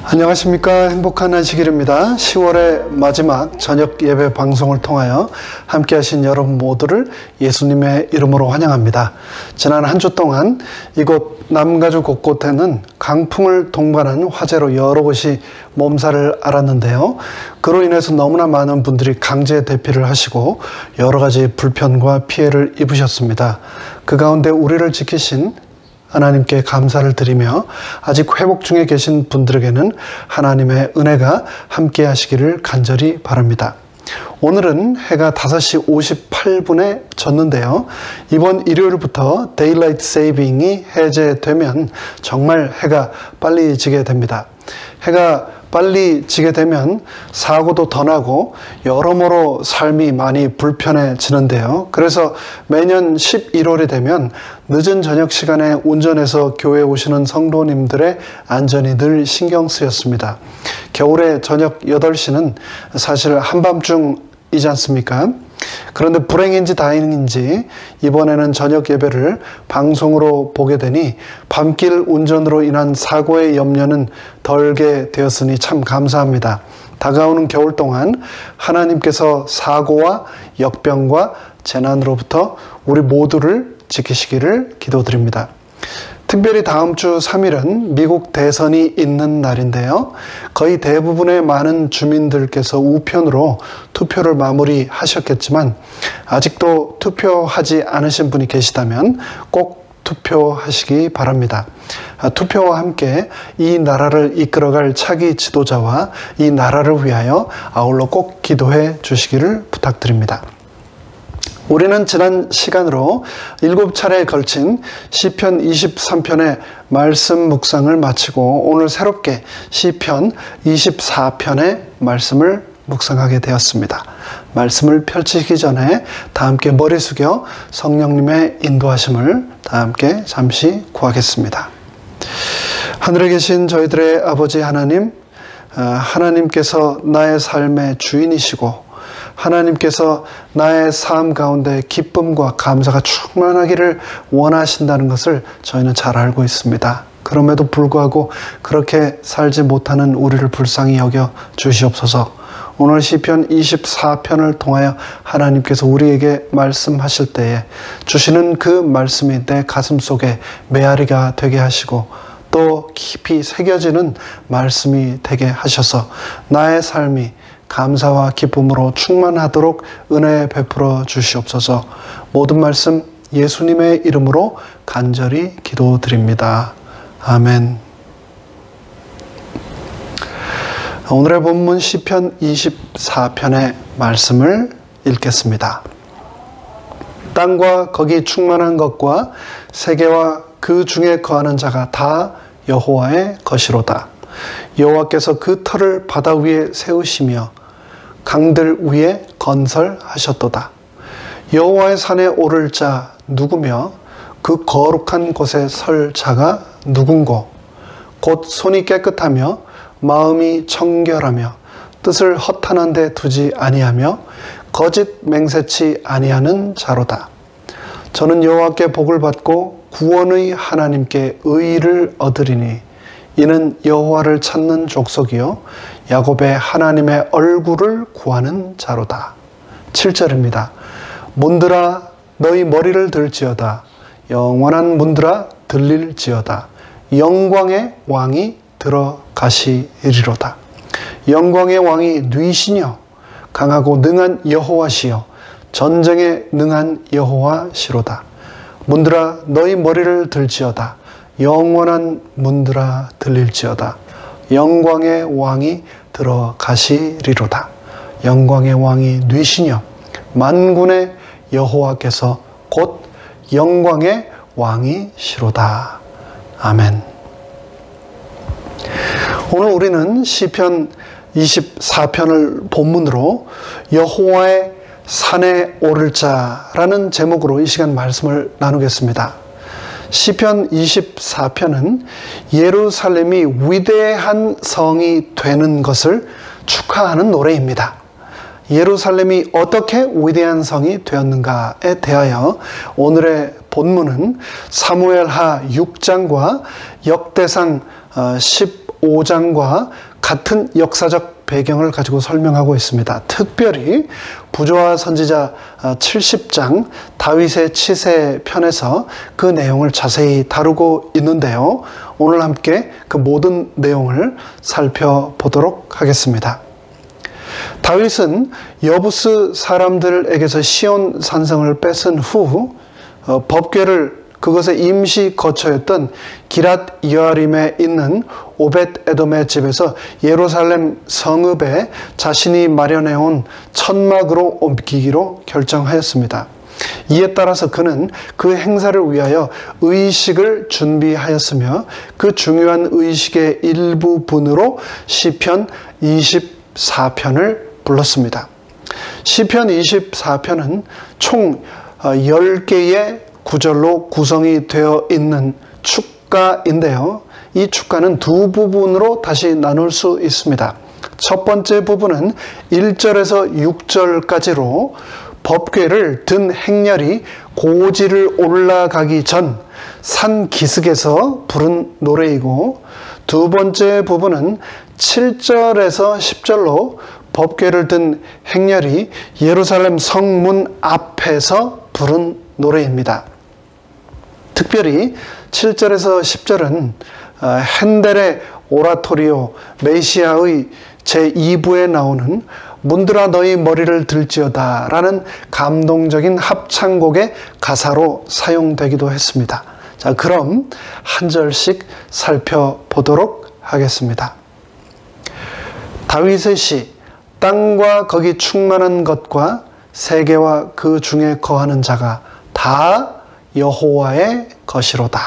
안녕하십니까. 행복한 안식일입니다. 10월의 마지막 저녁 예배 방송을 통하여 함께 하신 여러분 모두를 예수님의 이름으로 환영합니다. 지난 한 주 동안 이곳 남가주 곳곳에는 강풍을 동반한 화재로 여러 곳이 몸살을 앓았는데요. 그로 인해서 너무나 많은 분들이 강제 대피를 하시고 여러 가지 불편과 피해를 입으셨습니다. 그 가운데 우리를 지키신 하나님께 감사를 드리며 아직 회복 중에 계신 분들에게는 하나님의 은혜가 함께 하시기를 간절히 바랍니다. 오늘은 해가 5시 58분에 졌는데요. 이번 일요일부터 데일라이트 세이빙이 해제되면 정말 해가 빨리 지게 됩니다. 해가 빨리 지게 되면 사고도 더 나고 여러모로 삶이 많이 불편해지는데요. 그래서 매년 11월이 되면 늦은 저녁 시간에 운전해서 교회에 오시는 성도님들의 안전이 늘 신경 쓰였습니다. 겨울에 저녁 8시는 사실 한밤중이지 않습니까? 그런데 불행인지 다행인지 이번에는 저녁 예배를 방송으로 보게 되니 밤길 운전으로 인한 사고의 염려는 덜게 되었으니 참 감사합니다. 다가오는 겨울 동안 하나님께서 사고와 역병과 재난으로부터 우리 모두를 지키시기를 기도드립니다. 특별히 다음 주 3일은 미국 대선이 있는 날인데요. 거의 대부분의 많은 주민들께서 우편으로 투표를 마무리하셨겠지만 아직도 투표하지 않으신 분이 계시다면 꼭 투표하시기 바랍니다. 투표와 함께 이 나라를 이끌어갈 차기 지도자와 이 나라를 위하여 아울러 꼭 기도해 주시기를 부탁드립니다. 우리는 지난 시간으로 7차례에 걸친 시편 23편의 말씀 묵상을 마치고 오늘 새롭게 시편 24편의 말씀을 묵상하게 되었습니다. 말씀을 펼치기 전에 다 함께 머리 숙여 성령님의 인도하심을 다 함께 잠시 구하겠습니다. 하늘에 계신 저희들의 아버지 하나님, 하나님께서 나의 삶의 주인이시고 하나님께서 나의 삶 가운데 기쁨과 감사가 충만하기를 원하신다는 것을 저희는 잘 알고 있습니다. 그럼에도 불구하고 그렇게 살지 못하는 우리를 불쌍히 여겨 주시옵소서. 오늘 시편 24편을 통하여 하나님께서 우리에게 말씀하실 때에 주시는 그 말씀이 내 가슴 속에 메아리가 되게 하시고 또 깊이 새겨지는 말씀이 되게 하셔서 나의 삶이 감사와 기쁨으로 충만하도록 은혜 베풀어 주시옵소서. 모든 말씀 예수님의 이름으로 간절히 기도드립니다. 아멘. 오늘의 본문 시편 24편의 말씀을 읽겠습니다. 땅과 거기 충만한 것과 세계와 그 중에 거하는 자가 다 여호와의 것이로다. 여호와께서 그 터를 바다 위에 세우시며 강들 위에 건설하셨도다. 여호와의 산에 오를 자 누구며 그 거룩한 곳에 설 자가 누군고 곧 손이 깨끗하며 마음이 청결하며 뜻을 허탄한 데 두지 아니하며 거짓 맹세치 아니하는 자로다. 저는 여호와께 복을 받고 구원의 하나님께 의를 얻으리니 이는 여호와를 찾는 족속이요 야곱의 하나님의 얼굴을 구하는 자로다. 7절입니다. 문들아 너희 머리를 들지어다. 영원한 문들아 들릴지어다. 영광의 왕이 들어가시리로다. 영광의 왕이 뉘시며 강하고 능한 여호와시여 전쟁에 능한 여호와시로다. 문들아 너희 머리를 들지어다. 영원한 문들아 들릴지어다. 영광의 왕이 들어가시리로다. 영광의 왕이 뉘시며 만군의 여호와께서 곧 영광의 왕이시로다. 아멘. 오늘 우리는 시편 24편을 본문으로 여호와의 산에 오를 자라는 제목으로 이 시간 말씀을 나누겠습니다. 시편 24편은 예루살렘이 위대한 성이 되는 것을 축하하는 노래입니다. 예루살렘이 어떻게 위대한 성이 되었는가에 대하여 오늘의 본문은 사무엘하 6장과 역대상 15 25장과 같은 역사적 배경을 가지고 설명하고 있습니다. 특별히 부조와 선지자 70장 다윗의 치세 편에서 그 내용을 자세히 다루고 있는데요. 오늘 함께 그 모든 내용을 살펴보도록 하겠습니다. 다윗은 여부스 사람들에게서 시온 산성을 뺏은 후 법궤를 그것의 임시 거처였던 기랏 여아림에 있는 오벳 에돔의 집에서 예루살렘 성읍에 자신이 마련해온 천막으로 옮기기로 결정하였습니다. 이에 따라서 그는 그 행사를 위하여 의식을 준비하였으며 그 중요한 의식의 일부분으로 시편 24편을 불렀습니다. 시편 24편은 총 10개의 구절로 구성이 되어 있는 축가인데요. 이 축가는 두 부분으로 다시 나눌 수 있습니다. 첫 번째 부분은 1절에서 6절까지로 법궤를 든 행렬이 고지를 올라가기 전 산 기슭에서 부른 노래이고, 두 번째 부분은 7절에서 10절로 법궤를 든 행렬이 예루살렘 성문 앞에서 부른 노래입니다. 특별히 7절에서 10절은 핸델의 오라토리오 메시아의 제2부에 나오는 문들아 너희 머리를 들지어다 라는 감동적인 합창곡의 가사로 사용되기도 했습니다. 자, 그럼 한 절씩 살펴보도록 하겠습니다. 다윗의 시, 땅과 거기 충만한 것과 세계와 그 중에 거하는 자가 다 여호와의 것이로다.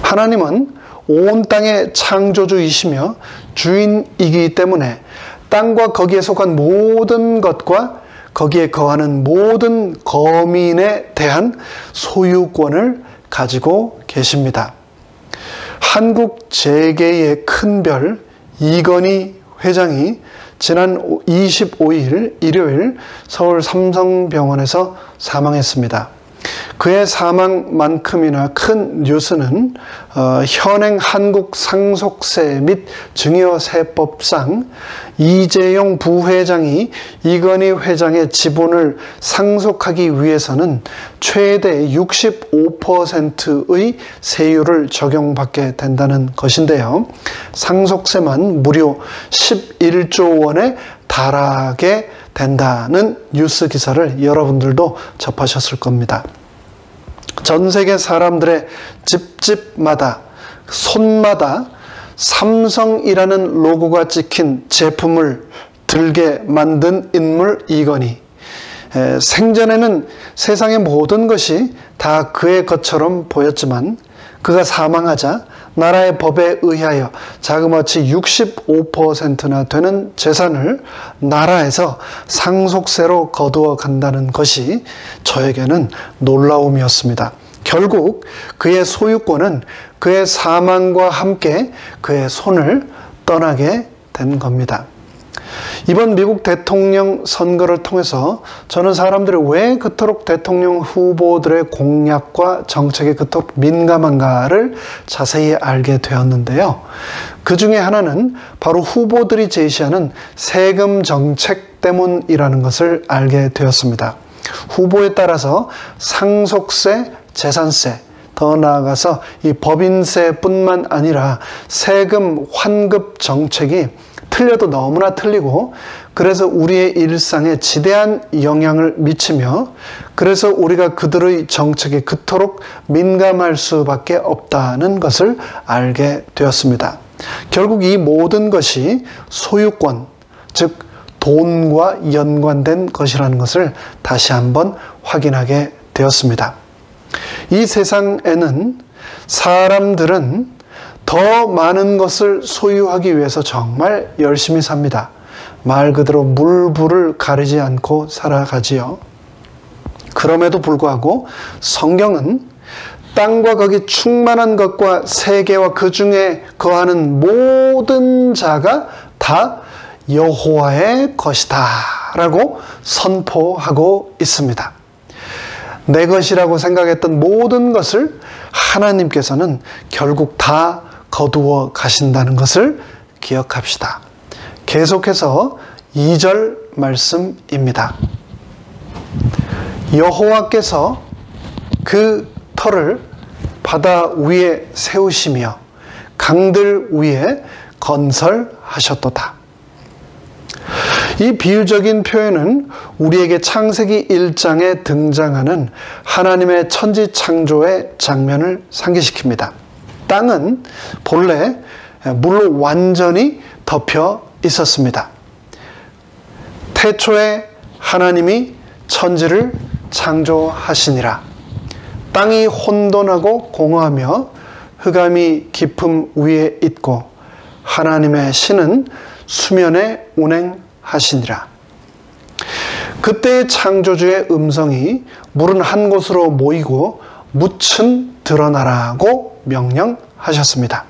하나님은 온 땅의 창조주이시며 주인이기 때문에 땅과 거기에 속한 모든 것과 거기에 거하는 모든 거민에 대한 소유권을 가지고 계십니다. 한국 재계의 큰별 이건희 회장이 지난 25일 일요일 서울 삼성병원에서 사망했습니다. 그의 사망만큼이나 큰 뉴스는 현행 한국 상속세 및 증여세법상 이재용 부회장이 이건희 회장의 지분을 상속하기 위해서는 최대 65%의 세율을 적용받게 된다는 것인데요. 상속세만 무려 11조 원에 달하게 된다는 뉴스 기사를 여러분들도 접하셨을 겁니다. 전 세계 사람들의 집집마다 손마다 삼성이라는 로고가 찍힌 제품을 들게 만든 인물 이건희. 생전에는 세상의 모든 것이 다 그의 것처럼 보였지만 그가 사망하자 나라의 법에 의하여 자그마치 65%나 되는 재산을 나라에서 상속세로 거두어 간다는 것이 저에게는 놀라움이었습니다. 결국 그의 소유권은 그의 사망과 함께 그의 손을 떠나게 된 겁니다. 이번 미국 대통령 선거를 통해서 저는 사람들이 왜 그토록 대통령 후보들의 공약과 정책에 그토록 민감한가를 자세히 알게 되었는데요. 그 중에 하나는 바로 후보들이 제시하는 세금 정책 때문이라는 것을 알게 되었습니다. 후보에 따라서 상속세, 재산세, 더 나아가서 이 법인세뿐만 아니라 세금 환급 정책이 틀려도 너무나 틀리고, 그래서 우리의 일상에 지대한 영향을 미치며, 그래서 우리가 그들의 정책에 그토록 민감할 수밖에 없다는 것을 알게 되었습니다. 결국 이 모든 것이 소유권, 즉 돈과 연관된 것이라는 것을 다시 한번 확인하게 되었습니다. 이 세상에는 사람들은 더 많은 것을 소유하기 위해서 정말 열심히 삽니다. 말 그대로 물불을 가리지 않고 살아가지요. 그럼에도 불구하고 성경은 땅과 거기 충만한 것과 세계와 그 중에 거하는 모든 자가 다 여호와의 것이다 라고 선포하고 있습니다. 내 것이라고 생각했던 모든 것을 하나님께서는 결국 다 거두어 가신다는 것을 기억합시다. 계속해서 2절 말씀입니다. 여호와께서 그 터를 바다 위에 세우시며 강들 위에 건설하셨도다. 이 비유적인 표현은 우리에게 창세기 1장에 등장하는 하나님의 천지 창조의 장면을 상기시킵니다. 땅은 본래 물로 완전히 덮여 있었습니다. 태초에 하나님이 천지를 창조하시니라. 땅이 혼돈하고 공허하며 흑암이 깊음 위에 있고 하나님의 신은 수면에 운행하시니라. 그때의 창조주의 음성이 물은 한 곳으로 모이고 묻은 드러나라고 명령하셨습니다.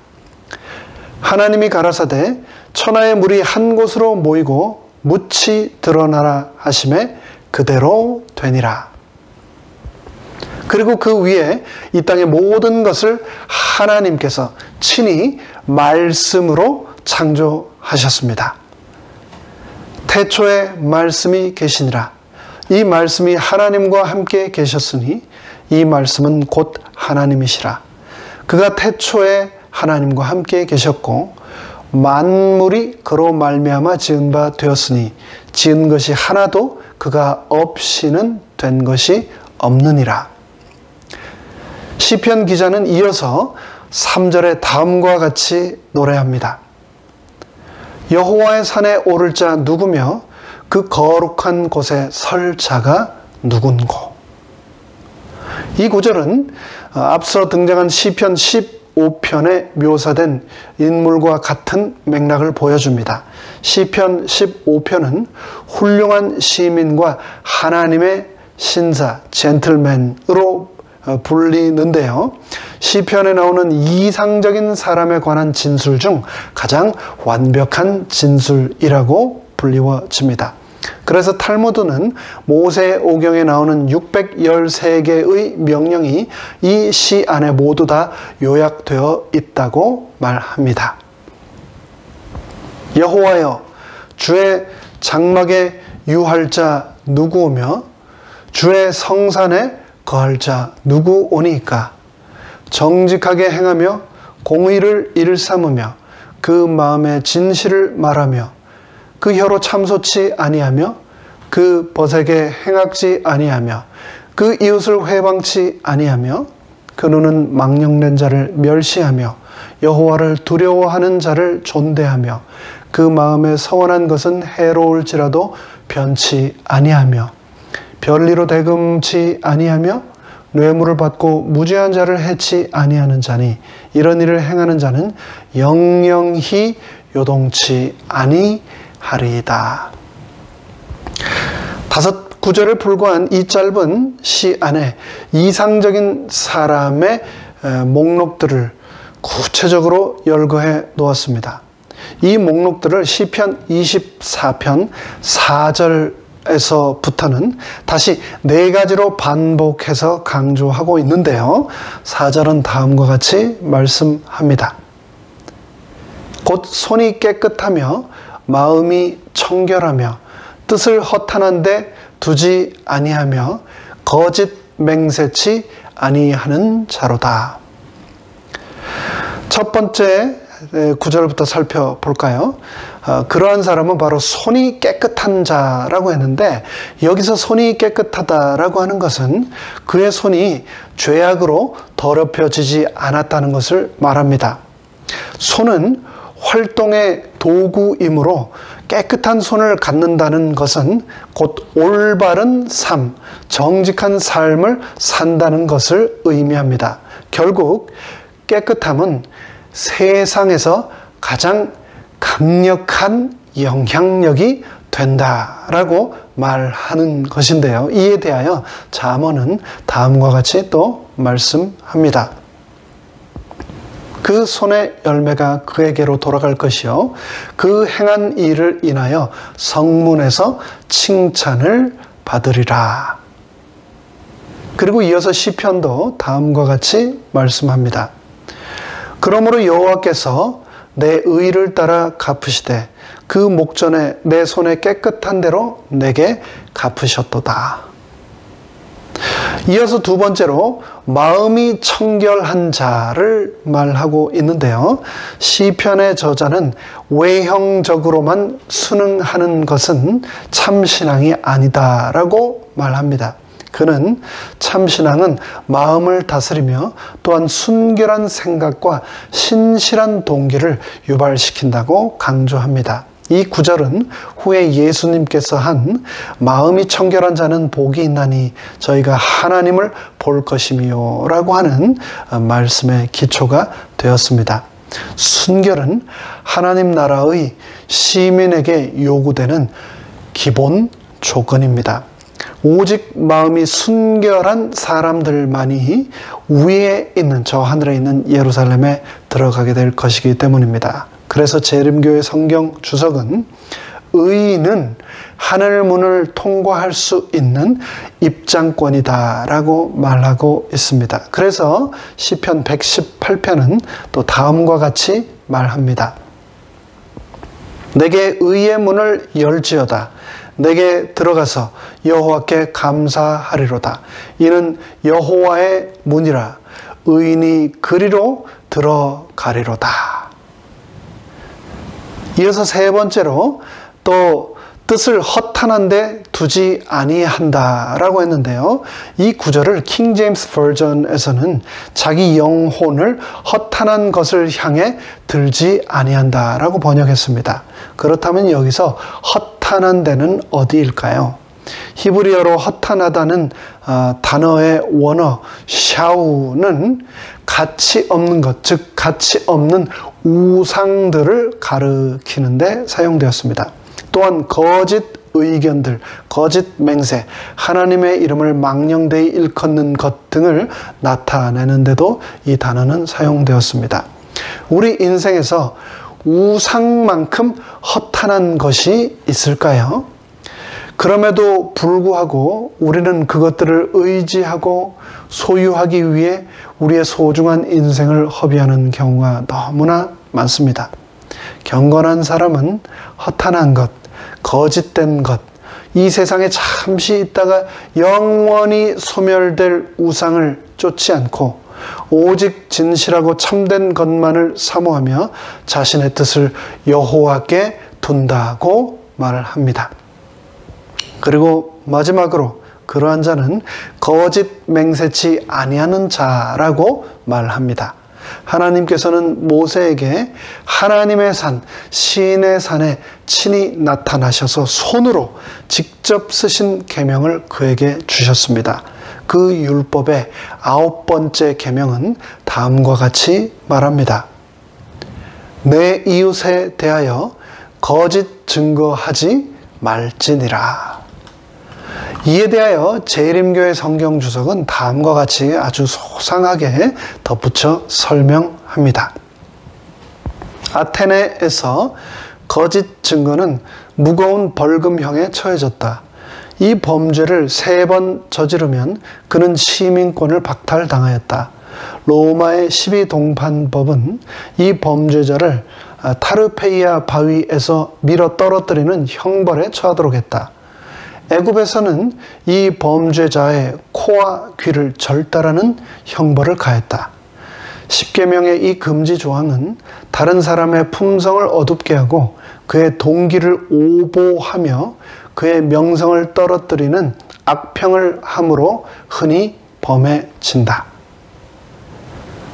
하나님이 가라사대 천하의 물이 한 곳으로 모이고 묻이 드러나라 하심에 그대로 되니라. 그리고 그 위에 이 땅의 모든 것을 하나님께서 친히 말씀으로 창조하셨습니다. 태초에 말씀이 계시니라. 이 말씀이 하나님과 함께 계셨으니 이 말씀은 곧 하나님이시라. 그가 태초에 하나님과 함께 계셨고 만물이 그로 말미암아 지은 바 되었으니 지은 것이 하나도 그가 없이는 된 것이 없느니라. 시편 기자는 이어서 3절에 다음과 같이 노래합니다. 여호와의 산에 오를 자 누구며 그 거룩한 곳에 설 자가 누군고. 이 구절은 앞서 등장한 시편 15편에 묘사된 인물과 같은 맥락을 보여줍니다. 시편 15편은 훌륭한 시민과 하나님의 신사, 젠틀맨으로 불리는데요. 시편에 나오는 이상적인 사람에 관한 진술 중 가장 완벽한 진술이라고 불리워집니다. 그래서 탈무드는 모세오경에 나오는 613개의 명령이 이 시 안에 모두 다 요약되어 있다고 말합니다. 여호와여, 주의 장막에 유할 자 누구오며 주의 성산에 거할 자 누구 오니까. 정직하게 행하며 공의를 일삼으며 그 마음에 진실을 말하며 그 혀로 참소치 아니하며 그 벗에게 행악지 아니하며 그 이웃을 회방치 아니하며 그 눈은 망령된 자를 멸시하며 여호와를 두려워하는 자를 존대하며 그 마음에 서원한 것은 해로울지라도 변치 아니하며 별리로 대금치 아니하며 뇌물을 받고 무죄한 자를 해치 아니하는 자니 이런 일을 행하는 자는 영영히 요동치 아니하리이다. 5구절에 불과한 이 짧은 시 안에 이상적인 사람의 목록들을 구체적으로 열거해 놓았습니다. 이 목록들을 시편 24편 4절에서부터는 다시 4가지로 반복해서 강조하고 있는데요. 4절은 다음과 같이 말씀합니다. 곧 손이 깨끗하며 마음이 청결하며 뜻을 허탄한데 두지 아니하며 거짓 맹세치 아니하는 자로다. 첫 번째 구절부터 살펴볼까요? 그러한 사람은 바로 손이 깨끗한 자라고 했는데 여기서 손이 깨끗하다라고 하는 것은 그의 손이 죄악으로 더럽혀지지 않았다는 것을 말합니다. 손은 활동의 도구이므로 깨끗한 손을 갖는다는 것은 곧 올바른 삶, 정직한 삶을 산다는 것을 의미합니다. 결국 깨끗함은 세상에서 가장 강력한 영향력이 된다라고 말하는 것인데요. 이에 대하여 잠언은 다음과 같이 또 말씀합니다. 그 손의 열매가 그에게로 돌아갈 것이요 그 행한 일을 인하여 성문에서 칭찬을 받으리라. 그리고 이어서 시편도 다음과 같이 말씀합니다. 그러므로 여호와께서 내 의를 따라 갚으시되 그 목전에 내 손에 깨끗한 대로 내게 갚으셨도다. 이어서 두 번째로 마음이 청결한 자를 말하고 있는데요. 시편의 저자는 외형적으로만 순응하는 것은 참신앙이 아니다라고 말합니다. 그는 참신앙은 마음을 다스리며 또한 순결한 생각과 신실한 동기를 유발시킨다고 강조합니다. 이 구절은 후에 예수님께서 한 마음이 청결한 자는 복이 있나니 저희가 하나님을 볼 것이며 라고 하는 말씀의 기초가 되었습니다. 순결은 하나님 나라의 시민에게 요구되는 기본 조건입니다. 오직 마음이 순결한 사람들만이 위에 있는 저 하늘에 있는 예루살렘에 들어가게 될 것이기 때문입니다. 그래서 재림교회 성경 주석은 의인은 하늘문을 통과할 수 있는 입장권이다라고 말하고 있습니다. 그래서 시편 118편은 또 다음과 같이 말합니다. 내게 의의 문을 열지어다. 내게 들어가서 여호와께 감사하리로다. 이는 여호와의 문이라. 의인이 그리로 들어가리로다. 이어서 세 번째로 또 뜻을 허탄한데 두지 아니한다라고 했는데요. 이 구절을 킹 제임스 버전에서는 자기 영혼을 허탄한 것을 향해 들지 아니한다라고 번역했습니다. 그렇다면 여기서 허탄한 데는 어디일까요? 히브리어로 허탄하다는 단어의 원어 샤우는 가치 없는 것, 즉 가치 없는 우상들을 가리키는데 사용되었습니다. 또한 거짓 의견들, 거짓 맹세, 하나님의 이름을 망령되이 일컫는 것 등을 나타내는데도 이 단어는 사용되었습니다. 우리 인생에서 우상만큼 허탄한 것이 있을까요? 그럼에도 불구하고 우리는 그것들을 의지하고 소유하기 위해 우리의 소중한 인생을 허비하는 경우가 너무나 많습니다. 경건한 사람은 허탄한 것, 거짓된 것, 이 세상에 잠시 있다가 영원히 소멸될 우상을 쫓지 않고 오직 진실하고 참된 것만을 사모하며 자신의 뜻을 여호와께 둔다고 말을 합니다. 그리고 마지막으로 그러한 자는 거짓 맹세치 아니하는 자라고 말합니다. 하나님께서는 모세에게 하나님의 산, 시인의 산에 친히 나타나셔서 손으로 직접 쓰신 계명을 그에게 주셨습니다. 그 율법의 9번째 계명은 다음과 같이 말합니다. 내 이웃에 대하여 거짓 증거하지 말지니라. 이에 대하여 재림교회 성경 주석은 다음과 같이 아주 소상하게 덧붙여 설명합니다. 아테네에서 거짓 증거는 무거운 벌금형에 처해졌다. 이 범죄를 3번 저지르면 그는 시민권을 박탈당하였다. 로마의 12동판법은 이 범죄자를 타르페이아 바위에서 밀어 떨어뜨리는 형벌에 처하도록 했다. 애굽에서는 이 범죄자의 코와 귀를 절단하는 형벌을 가했다. 십계명의 이 금지 조항은 다른 사람의 품성을 어둡게 하고 그의 동기를 오보하며 그의 명성을 떨어뜨리는 악평을 함으로 흔히 범해진다.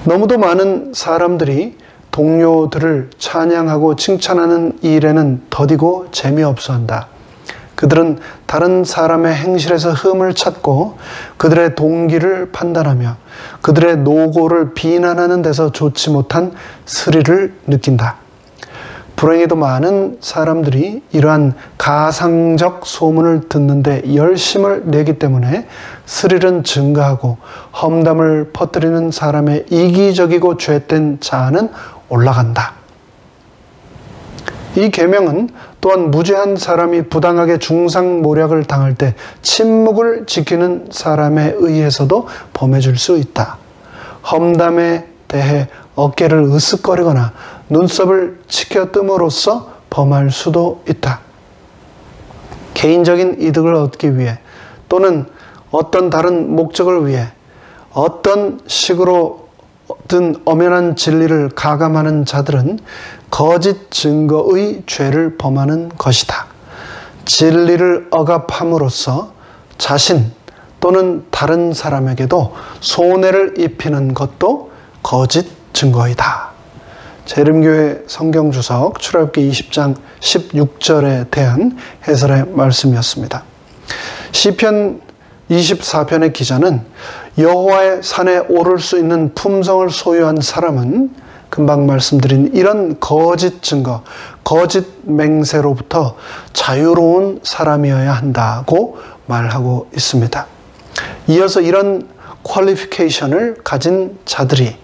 너무도 많은 사람들이 동료들을 찬양하고 칭찬하는 일에는 더디고 재미없어 한다. 그들은 다른 사람의 행실에서 흠을 찾고 그들의 동기를 판단하며 그들의 노고를 비난하는 데서 좋지 못한 스릴을 느낀다. 불행히도 많은 사람들이 이러한 가상적 소문을 듣는데 열심을 내기 때문에 스릴은 증가하고 험담을 퍼뜨리는 사람의 이기적이고 죄된 자아는 올라간다. 이 계명은 또한 무죄한 사람이 부당하게 중상모략을 당할 때 침묵을 지키는 사람에 의해서도 범해질 수 있다. 험담에 대해 어깨를 으쓱거리거나 눈썹을 치켜뜸으로써 범할 수도 있다. 개인적인 이득을 얻기 위해 또는 어떤 다른 목적을 위해 어떤 식으로든 엄연한 진리를 가감하는 자들은 거짓 증거의 죄를 범하는 것이다. 진리를 억압함으로써 자신 또는 다른 사람에게도 손해를 입히는 것도 거짓 증거이다. 재림교회 성경주석 출애굽기 20장 16절에 대한 해설의 말씀이었습니다. 시편 24편의 기자는 여호와의 산에 오를 수 있는 품성을 소유한 사람은 금방 말씀드린 이런 거짓 증거, 거짓 맹세로부터 자유로운 사람이어야 한다고 말하고 있습니다. 이어서 이런 퀄리피케이션을 가진 자들이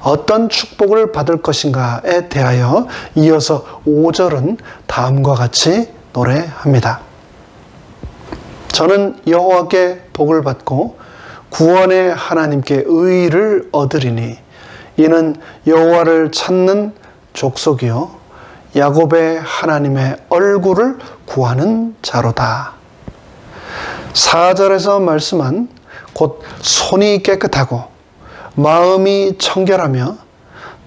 어떤 축복을 받을 것인가에 대하여 이어서 5절은 다음과 같이 노래합니다. 저는 여호와께 복을 받고 구원의 하나님께 의를 얻으리니 이는 여호와를 찾는 족속이요 야곱의 하나님의 얼굴을 구하는 자로다. 4절에서 말씀한 곧 손이 깨끗하고 마음이 청결하며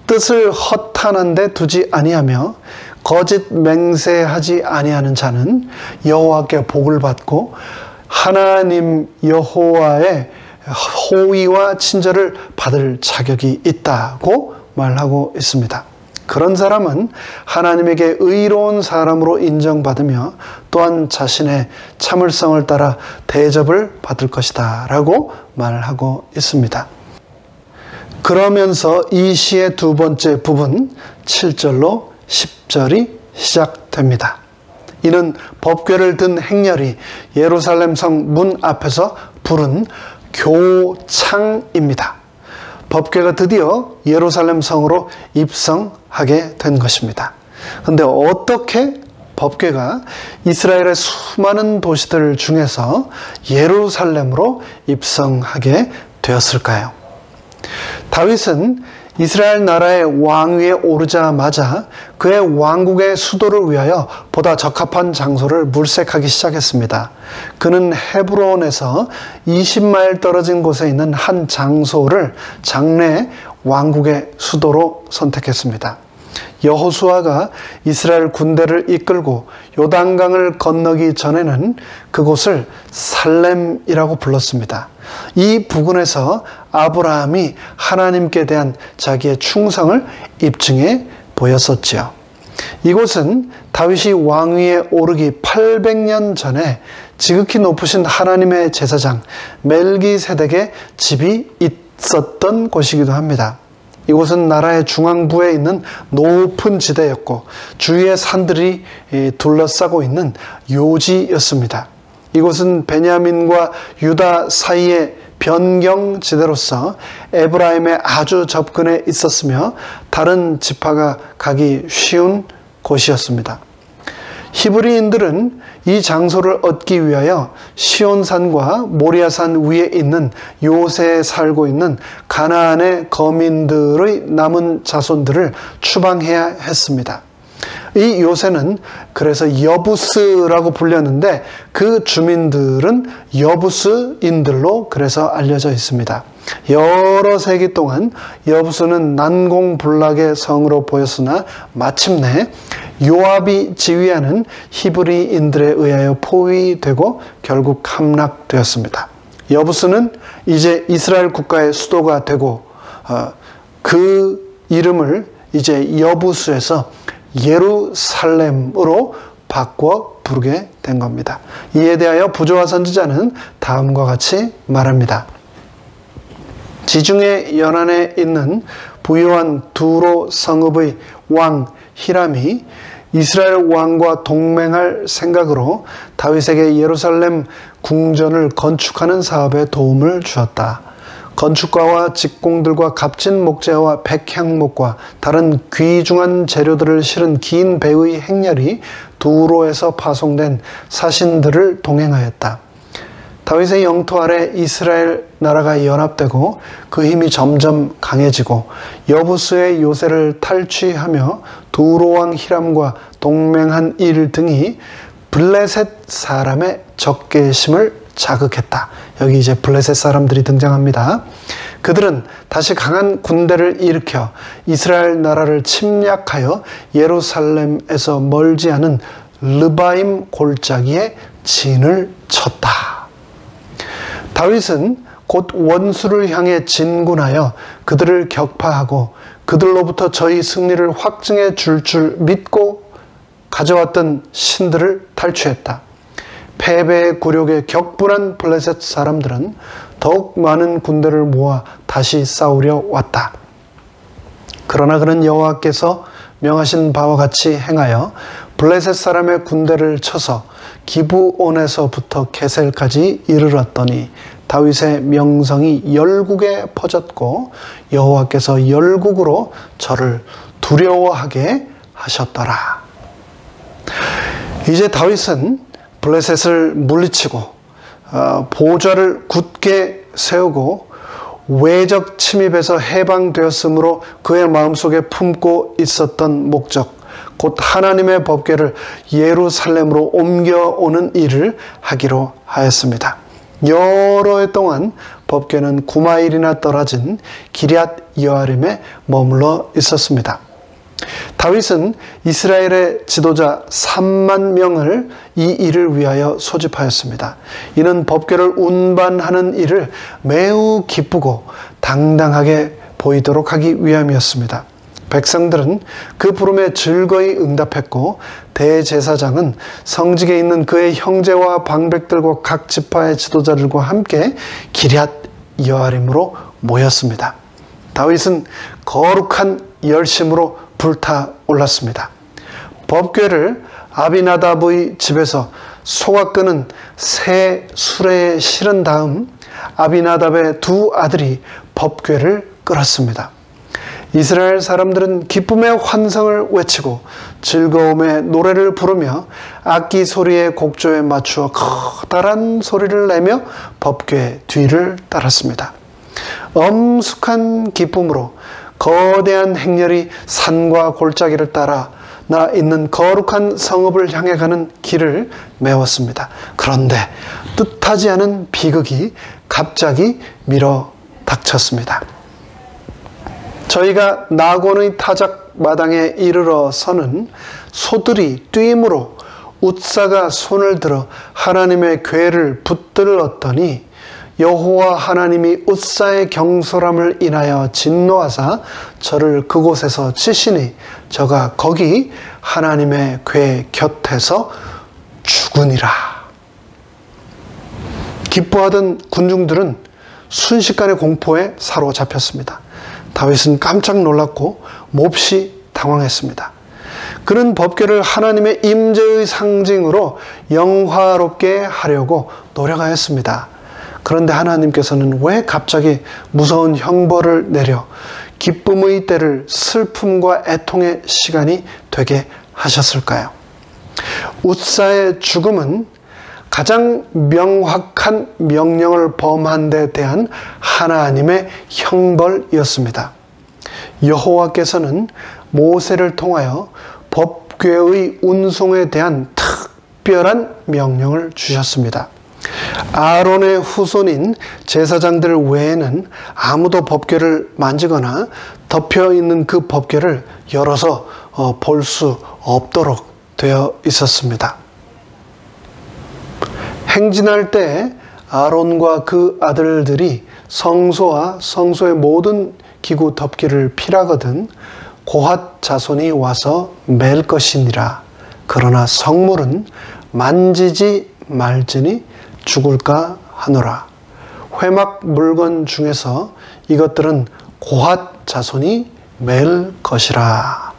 뜻을 허탄한 데 두지 아니하며 거짓 맹세하지 아니하는 자는 여호와께 복을 받고 하나님 여호와의 호의와 친절을 받을 자격이 있다고 말하고 있습니다. 그런 사람은 하나님에게 의로운 사람으로 인정받으며 또한 자신의 참을성을 따라 대접을 받을 것이다 라고 말하고 있습니다. 그러면서 이 시의 두 번째 부분 7절로 10절이 시작됩니다. 이는 법궤를 든 행렬이 예루살렘 성 문 앞에서 부른 교창입니다. 법궤가 드디어 예루살렘 성으로 입성하게 된 것입니다. 그런데 어떻게 법궤가 이스라엘의 수많은 도시들 중에서 예루살렘으로 입성하게 되었을까요? 다윗은 이스라엘 나라의 왕위에 오르자마자 그의 왕국의 수도를 위하여 보다 적합한 장소를 물색하기 시작했습니다. 그는 헤브론에서 20마일 떨어진 곳에 있는 한 장소를 장래 왕국의 수도로 선택했습니다. 여호수아가 이스라엘 군대를 이끌고 요단강을 건너기 전에는 그곳을 살렘이라고 불렀습니다. 이 부근에서 아브라함이 하나님께 대한 자기의 충성을 입증해 보였었지요. 이곳은 다윗이 왕위에 오르기 800년 전에 지극히 높으신 하나님의 제사장 멜기세덱의 집이 있었던 곳이기도 합니다. 이곳은 나라의 중앙부에 있는 높은 지대였고 주위의 산들이 둘러싸고 있는 요지였습니다. 이곳은 베냐민과 유다 사이의 변경지대로서 에브라임의 아주 접근에 있었으며 다른 지파가 가기 쉬운 곳이었습니다. 히브리인들은 이 장소를 얻기 위하여 시온산과 모리아산 위에 있는 요새에 살고 있는 가나안의 거민들의 남은 자손들을 추방해야 했습니다. 이 요새는 그래서 여부스라고 불렸는데 그 주민들은 여부스인들로 그래서 알려져 있습니다. 여러 세기 동안 여부스는 난공불락의 성으로 보였으나 마침내 요압이 지휘하는 히브리인들에 의하여 포위되고 결국 함락되었습니다. 여부스는 이제 이스라엘 국가의 수도가 되고 그 이름을 이제 여부스에서 예루살렘으로 바꿔 부르게 된 겁니다. 이에 대하여 부조화 선지자는 다음과 같이 말합니다. 지중해 연안에 있는 부유한 두로 성읍의 왕 히람이 이스라엘 왕과 동맹할 생각으로 다윗에게 예루살렘 궁전을 건축하는 사업에 도움을 주었다. 건축가와 직공들과 값진 목재와 백향목과 다른 귀중한 재료들을 실은 긴 배의 행렬이 두로에서 파송된 사신들을 동행하였다. 다윗의 영토 아래 이스라엘 나라가 연합되고 그 힘이 점점 강해지고 여부스의 요새를 탈취하며 두로왕 히람과 동맹한 일 등이 블레셋 사람의 적개심을 자극했다. 여기 이제 블레셋 사람들이 등장합니다. 그들은 다시 강한 군대를 일으켜 이스라엘 나라를 침략하여 예루살렘에서 멀지 않은 르바임 골짜기에 진을 쳤다. 다윗은 곧 원수를 향해 진군하여 그들을 격파하고 그들로부터 저희 승리를 확증해 줄 믿고 가져왔던 신들을 탈취했다. 패배의 굴욕에 격분한 블레셋 사람들은 더욱 많은 군대를 모아 다시 싸우려 왔다. 그러나 그는 여호와께서 명하신 바와 같이 행하여 블레셋 사람의 군대를 쳐서 기브온에서부터 게셀까지 이르렀더니 다윗의 명성이 열국에 퍼졌고 여호와께서 열국으로 저를 두려워하게 하셨더라. 이제 다윗은 블레셋을 물리치고 보좌를 굳게 세우고 외적 침입에서 해방되었으므로 그의 마음속에 품고 있었던 목적, 곧 하나님의 법궤를 예루살렘으로 옮겨오는 일을 하기로 하였습니다. 여러 해 동안 법궤는 9마일이나 떨어진 기럇 여아림에 머물러 있었습니다. 다윗은 이스라엘의 지도자 3만 명을 이 일을 위하여 소집하였습니다. 이는 법궤를 운반하는 일을 매우 기쁘고 당당하게 보이도록 하기 위함이었습니다. 백성들은 그 부름에 즐거이 응답했고 대제사장은 성직에 있는 그의 형제와 방백들과 각 지파의 지도자들과 함께 기럇 여아림으로 모였습니다. 다윗은 거룩한 열심으로 불타올랐습니다. 법궤를 아비나답의 집에서 소가 끄는 새 수레에 실은 다음 아비나답의 두 아들이 법궤를 끌었습니다. 이스라엘 사람들은 기쁨의 환성을 외치고 즐거움의 노래를 부르며 악기 소리의 곡조에 맞추어 커다란 소리를 내며 법궤 뒤를 따랐습니다. 엄숙한 기쁨으로 거대한 행렬이 산과 골짜기를 따라 나 있는 거룩한 성읍을 향해 가는 길을 메웠습니다. 그런데 뜻하지 않은 비극이 갑자기 밀어 닥쳤습니다. 저희가 나곤의 타작 마당에 이르러서는 소들이 뛰므로 웃사가 손을 들어 하나님의 궤를 붙들었더니 여호와 하나님이 웃사의 경솔함을 인하여 진노하사 저를 그곳에서 치시니 저가 거기 하나님의 궤 곁에서 죽으니라. 기뻐하던 군중들은 순식간에 공포에 사로잡혔습니다. 다윗은 깜짝 놀랐고 몹시 당황했습니다. 그는 법궤를 하나님의 임재의 상징으로 영화롭게 하려고 노력하였습니다. 그런데 하나님께서는 왜 갑자기 무서운 형벌을 내려 기쁨의 때를 슬픔과 애통의 시간이 되게 하셨을까요? 웃사의 죽음은 가장 명확한 명령을 범한 데 대한 하나님의 형벌이었습니다. 여호와께서는 모세를 통하여 법궤의 운송에 대한 특별한 명령을 주셨습니다. 아론의 후손인 제사장들 외에는 아무도 법궤를 만지거나 덮여있는 그 법궤를 열어서 볼 수 없도록 되어 있었습니다. 행진할 때 아론과 그 아들들이 성소와 성소의 모든 기구 덮개를 필하거든 고핫 자손이 와서 맬 것이니라. 그러나 성물은 만지지 말지니 죽을까 하노라. 회막 물건 중에서 이것들은 고핫 자손이 맬 것이라.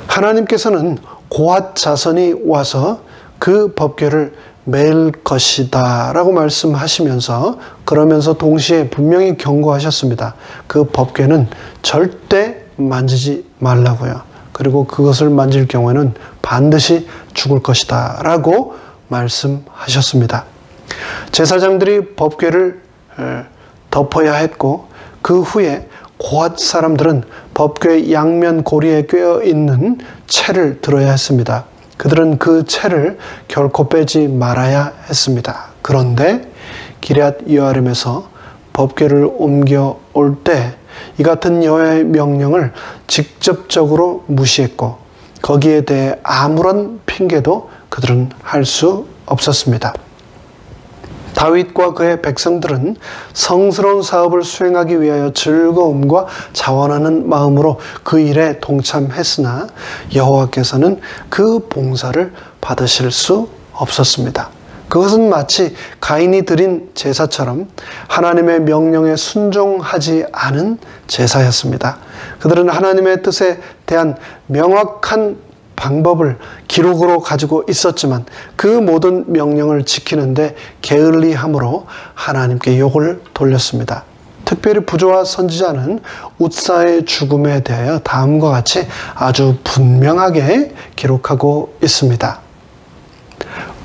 하나님께서는 고핫 자손이 와서 그 법궤를 맬 것이다 라고 말씀하시면서 그러면서 동시에 분명히 경고하셨습니다. 그 법궤는 절대 만지지 말라고요. 그리고 그것을 만질 경우에는 반드시 죽을 것이다 라고 말씀하셨습니다. 제사장들이 법궤를 덮어야 했고, 그 후에 고앗 사람들은 법궤의 양면 고리에 꿰어 있는 채를 들어야 했습니다. 그들은 그 채를 결코 빼지 말아야 했습니다. 그런데 기럇 여아림에서 법궤를 옮겨 올 때 이 같은 여호와의 명령을 직접적으로 무시했고, 거기에 대해 아무런 핑계도 그들은 할 수 없었습니다. 다윗과 그의 백성들은 성스러운 사업을 수행하기 위하여 즐거움과 자원하는 마음으로 그 일에 동참했으나 여호와께서는 그 봉사를 받으실 수 없었습니다. 그것은 마치 가인이 드린 제사처럼 하나님의 명령에 순종하지 않은 제사였습니다. 그들은 하나님의 뜻에 대한 명확한 방법을 기록으로 가지고 있었지만 그 모든 명령을 지키는데 게을리함으로 하나님께 욕을 돌렸습니다. 특별히 부조와 선지자는 웃사의 죽음에 대하여 다음과 같이 아주 분명하게 기록하고 있습니다.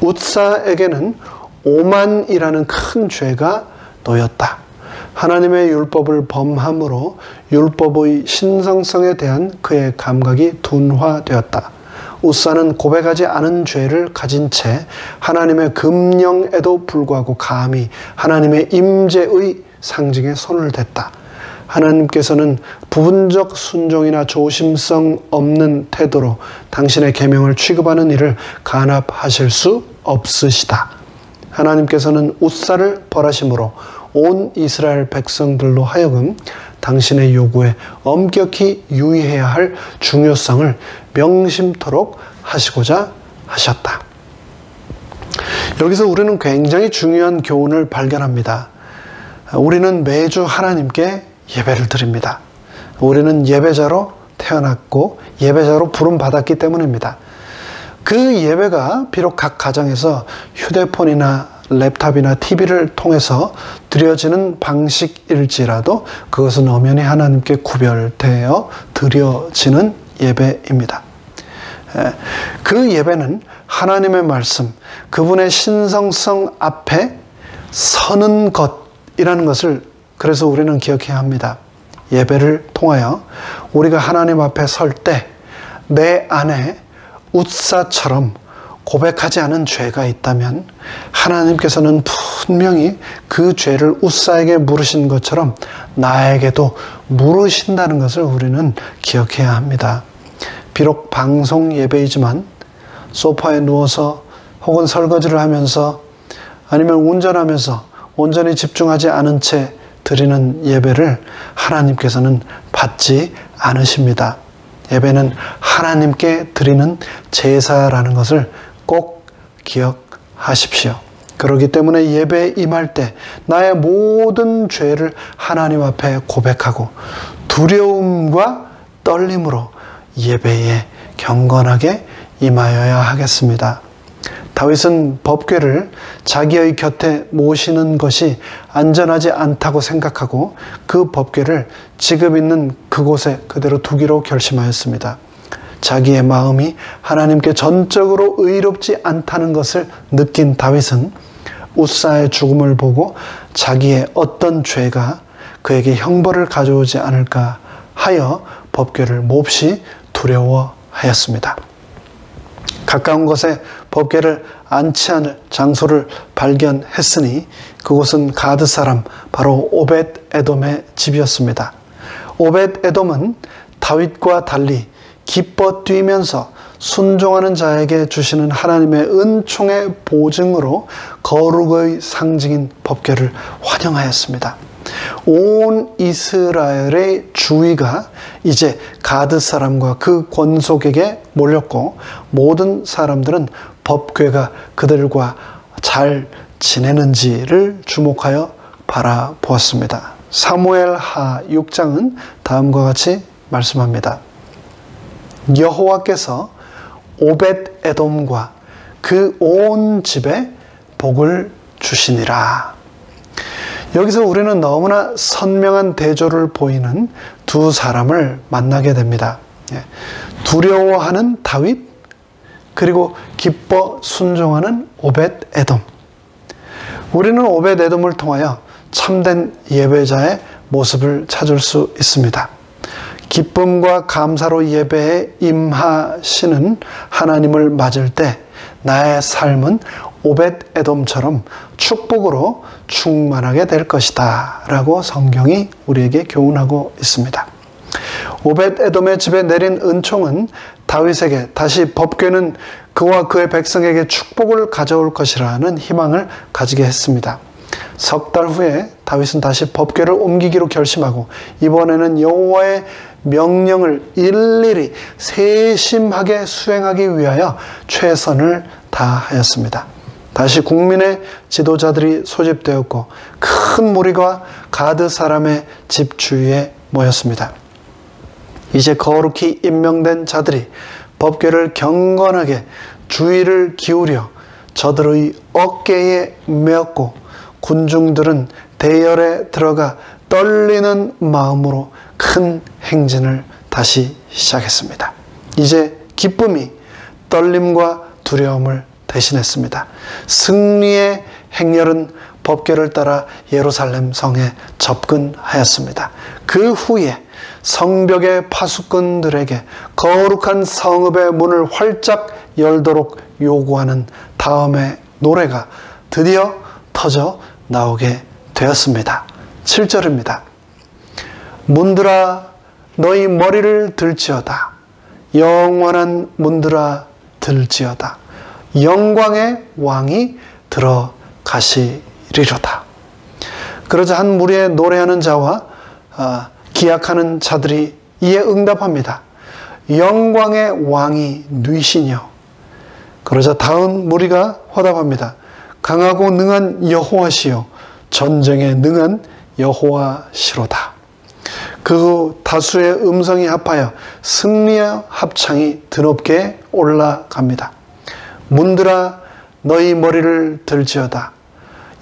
웃사에게는 오만이라는 큰 죄가 놓였다. 하나님의 율법을 범함으로 율법의 신성성에 대한 그의 감각이 둔화되었다. 웃사는 고백하지 않은 죄를 가진 채 하나님의 금령에도 불구하고 감히 하나님의 임재의 상징에 손을 댔다. 하나님께서는 부분적 순종이나 조심성 없는 태도로 당신의 계명을 취급하는 일을 간합하실 수 없으시다. 하나님께서는 웃사를 벌하심으로 온 이스라엘 백성들로 하여금 당신의 요구에 엄격히 유의해야 할 중요성을 명심토록 하시고자 하셨다. 여기서 우리는 굉장히 중요한 교훈을 발견합니다. 우리는 매주 하나님께 예배를 드립니다. 우리는 예배자로 태어났고 예배자로 부름받았기 때문입니다. 그 예배가 비록 각 가정에서 휴대폰이나 랩탑이나 TV를 통해서 드려지는 방식일지라도 그것은 엄연히 하나님께 구별되어 드려지는 예배입니다. 그 예배는 하나님의 말씀, 그분의 신성성 앞에 서는 것이라는 것을 그래서 우리는 기억해야 합니다. 예배를 통하여 우리가 하나님 앞에 설 때 내 안에 웃사처럼 고백하지 않은 죄가 있다면 하나님께서는 분명히 그 죄를 웃사에게 물으신 것처럼 나에게도 물으신다는 것을 우리는 기억해야 합니다. 비록 방송 예배이지만 소파에 누워서 혹은 설거지를 하면서 아니면 운전하면서 온전히 집중하지 않은 채 드리는 예배를 하나님께서는 받지 않으십니다. 예배는 하나님께 드리는 제사라는 것을 꼭 기억하십시오. 그렇기 때문에 예배에 임할 때 나의 모든 죄를 하나님 앞에 고백하고 두려움과 떨림으로 예배에 경건하게 임하여야 하겠습니다. 다윗은 법궤를 자기의 곁에 모시는 것이 안전하지 않다고 생각하고 그 법궤를 지금 있는 그곳에 그대로 두기로 결심하였습니다. 자기의 마음이 하나님께 전적으로 의롭지 않다는 것을 느낀 다윗은 웃사의 죽음을 보고 자기의 어떤 죄가 그에게 형벌을 가져오지 않을까 하여 법궤를 몹시 두려워하였습니다. 가까운 곳에 법궤를 안치할 장소를 발견했으니 그곳은 가드 사람 바로 오벳 에돔의 집이었습니다. 오벳 에돔은 다윗과 달리 기뻐 뛰면서 순종하는 자에게 주시는 하나님의 은총의 보증으로 거룩의 상징인 법궤를 환영하였습니다. 온 이스라엘의 주의가 이제 가드 사람과 그 권속에게 몰렸고 모든 사람들은 법궤가 그들과 잘 지내는지를 주목하여 바라보았습니다. 사무엘하 6장은 다음과 같이 말씀합니다. 여호와께서 오벳 에돔과 그 온 집에 복을 주시니라. 여기서 우리는 너무나 선명한 대조를 보이는 두 사람을 만나게 됩니다. 두려워하는 다윗, 그리고 기뻐 순종하는 오벳 에돔. 우리는 오벳 에돔을 통하여 참된 예배자의 모습을 찾을 수 있습니다. 기쁨과 감사로 예배에 임하시는 하나님을 맞을 때 나의 삶은 오벳 에돔처럼 축복으로 충만하게 될 것이다 라고 성경이 우리에게 교훈하고 있습니다. 오벳 에돔의 집에 내린 은총은 다윗에게 다시 법궤는 그와 그의 백성에게 축복을 가져올 것이라는 희망을 가지게 했습니다. 석 달 후에 다윗은 다시 법궤를 옮기기로 결심하고 이번에는 여호와의 명령을 일일이 세심하게 수행하기 위하여 최선을 다하였습니다. 다시 국민의 지도자들이 소집되었고 큰 무리가 가드 사람의 집 주위에 모였습니다. 이제 거룩히 임명된 자들이 법궤를 경건하게 주의를 기울여 저들의 어깨에 메었고 군중들은 대열에 들어가 떨리는 마음으로 큰 행진을 다시 시작했습니다. 이제 기쁨이 떨림과 두려움을 대신했습니다. 승리의 행렬은 법궤를 따라 예루살렘 성에 접근하였습니다. 그 후에 성벽의 파수꾼들에게 거룩한 성읍의 문을 활짝 열도록 요구하는 다음의 노래가 드디어 터져 나오게 되었습니다. 7절입니다. 문들아 너희 머리를 들지어다. 영원한 문들아 들지어다. 영광의 왕이 들어가시리로다. 그러자 한 무리의 노래하는 자와 기약하는 자들이 이에 응답합니다. 영광의 왕이 누이시뇨. 그러자 다음 무리가 화답합니다. 강하고 능한 여호와시요 전쟁에 능한 여호와시로다. 그 후 다수의 음성이 합하여 승리의 합창이 드높게 올라갑니다. 문들아 너희 머리를 들지어다.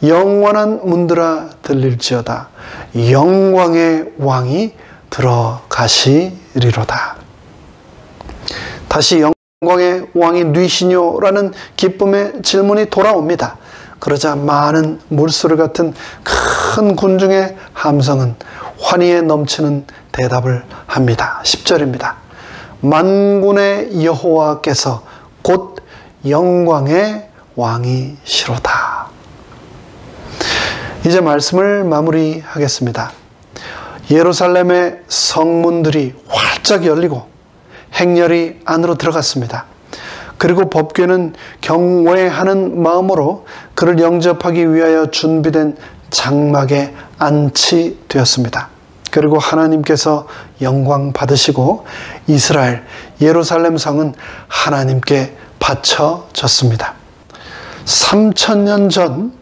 영원한 문들아 들릴지어다. 영광의 왕이 들어가시리로다. 다시 영광의 왕이 누이시뇨라는 기쁨의 질문이 돌아옵니다. 그러자 많은 물소리 같은 큰 군중의 함성은 환희에 넘치는 대답을 합니다. 10절입니다. 만군의 여호와께서 곧 영광의 왕이시로다. 이제 말씀을 마무리하겠습니다. 예루살렘의 성문들이 활짝 열리고 행렬이 안으로 들어갔습니다. 그리고 법궤는 경외하는 마음으로 그를 영접하기 위하여 준비된 장막에 안치되었습니다. 그리고 하나님께서 영광 받으시고 이스라엘 예루살렘 성은 하나님께 바쳐졌습니다. 3000년 전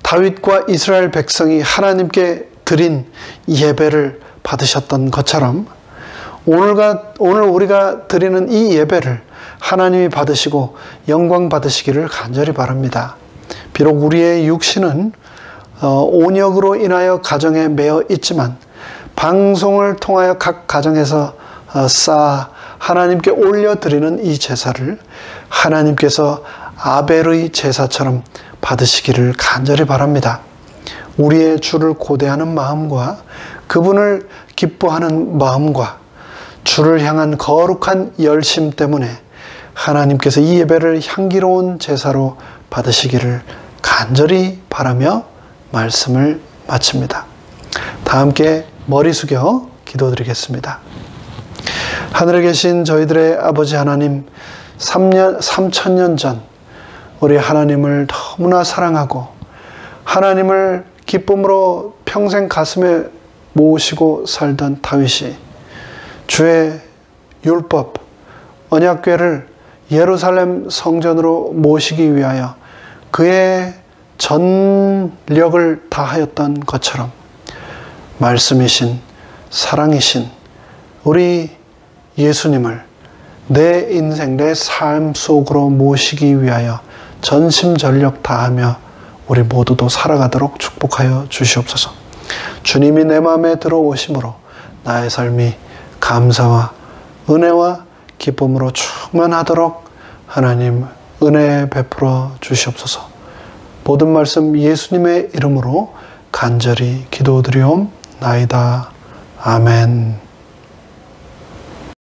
다윗과 이스라엘 백성이 하나님께 드린 예배를 받으셨던 것처럼 오늘 우리가 드리는 이 예배를 하나님이 받으시고 영광 받으시기를 간절히 바랍니다. 비록 우리의 육신은 온역으로 인하여 가정에 매여 있지만 방송을 통하여 각 가정에서 쌓아 하나님께 올려드리는 이 제사를 하나님께서 아벨의 제사처럼 받으시기를 간절히 바랍니다. 우리의 주를 고대하는 마음과 그분을 기뻐하는 마음과 주를 향한 거룩한 열심 때문에 하나님께서 이 예배를 향기로운 제사로 받으시기를 간절히 바라며 말씀을 마칩니다. 다 함께 머리 숙여 기도드리겠습니다. 하늘에 계신 저희들의 아버지 하나님, 3000년 전 우리 하나님을 너무나 사랑하고 하나님을 기쁨으로 평생 가슴에 모시고 살던 다윗이 주의 율법, 언약궤를 예루살렘 성전으로 모시기 위하여 그의 전력을 다하였던 것처럼 말씀이신 사랑이신 우리 예수님을 내 인생, 내 삶 속으로 모시기 위하여 전심전력 다하며 우리 모두도 살아가도록 축복하여 주시옵소서. 주님이 내 마음에 들어오심으로 나의 삶이 감사와 은혜와 기쁨으로 충만하도록 하나님 은혜 베풀어 주시옵소서. 모든 말씀 예수님의 이름으로 간절히 기도드리옵나이다. 아멘.